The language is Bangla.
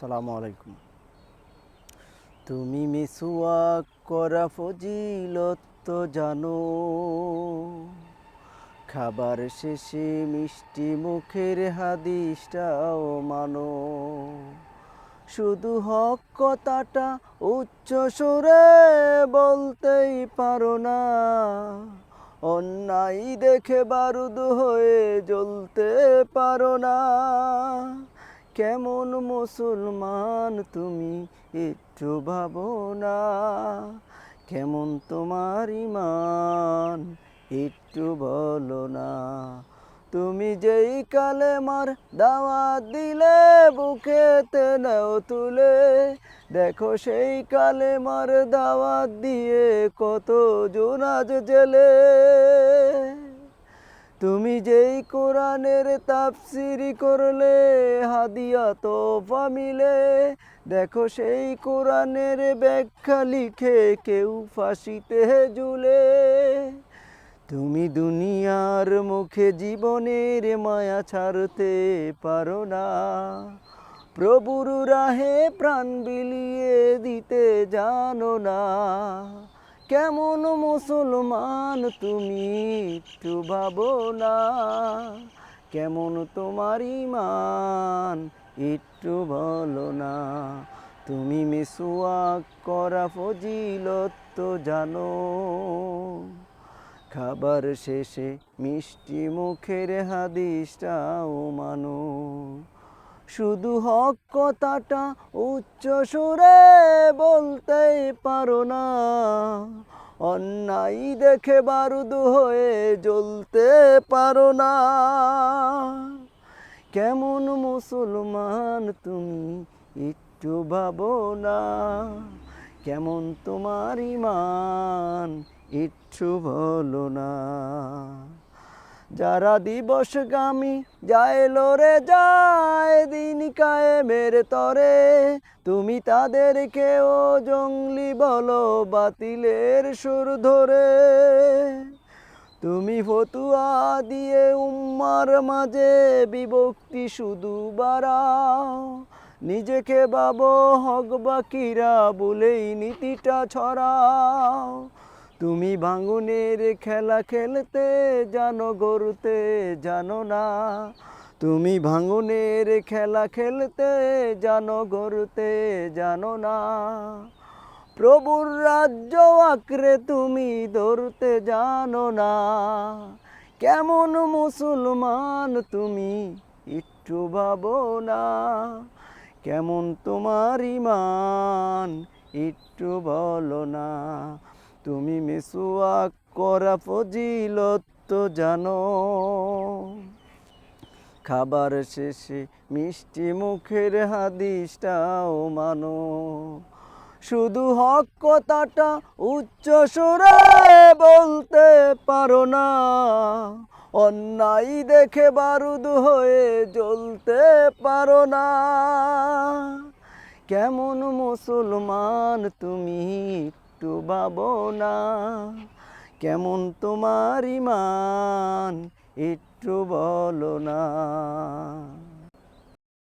আসসালামু আলাইকুম। তুমি মিসওয়াক করা ফজিলত তো জানো, খাবার শেষে মিষ্টি মুখের হাদিসটাও মানো। শুধু হক কথাটা উচ্চ সুরে বলতেই পারো না, অন্যায় দেখে বারুদ হয়ে জ্বলতে পারো না। কেমন মুসলমান তুমি একটু ভাবো না, কেমন তোমার ঈমান একটু বলো না। তুমি যেই কালেমার দাওয়াত দিলে বুকেতে নাও তুলে, দেখো সেই কালেমার দাওয়াত দিয়ে কত জন আজ জেলে। তুমি যেই কোরআনের তাফসীর করলে হাদিয়া তোফা মিলে, দেখো সেই কোরআনের ব্যাখ্যা লিখে কেউ ফাঁসিতে ঝুলে। তুমি দুনিয়ার মুখে জীবনের মায়া ছাড়তে পারো না, প্রভুর রাহে প্রাণ বিলিয়ে দিতে জানো না। কেমন মুসলমান তুমি একটু ভাবো না, কেমন তোমার ঈমান একটু বলো না। তুমি মিসওয়াক করা ফজিলত তো জানো, খাবার শেষে মিষ্টি মুখের হাদিসটাও মানো। শুধু হক কথাটা উচ্চ সুরে বলতেই পারো না, অন্যায় দেখে বারুদ হয়ে জ্বলতে পারো না। কেমন মুসলমান তুমি একটু ভাবো না, কেমন তোমার ঈমান একটু বলো না। যারা দিবসগামী যায় লড়ে যায় দিন কায়েমের তরে, তুমি তাদেরকেও জঙ্গলি বলো বাতিলের সুর ধরে। তুমি ফতুয়া দিয়ে উম্মার মাঝে বিভক্তি শুধু বাড়াও, নিজেকে ভাবো হক বাকিরা বলেই নীতিটা ছড়াও। তুমি ভাঙনের খেলা খেলতে জানো, গড়তে জানো না। তুমি ভাঙনের খেলা খেলতে জানো, গড়তে জানো না। প্রভুর রাজ্য আঁকড়ে তুমি ধরতে জানো না। কেমন মুসলমান তুমি একটু ভাবো না, কেমন তোমার ঈমান একটু বলো না। তুমি মিসওয়াক করা ফজিলত তো জানো, খাবার শেষে মিষ্টি মুখের হাদিসটাও মানো। শুধু হক কথাটা উচ্চ সুরে বলতে পারো না, অন্যায় দেখে বারুদ হয়ে জ্বলতে পারো না। কেমন মুসলমান তুমি একটু ভাবো না, কেমন তোমার ঈমান একটু বলো না।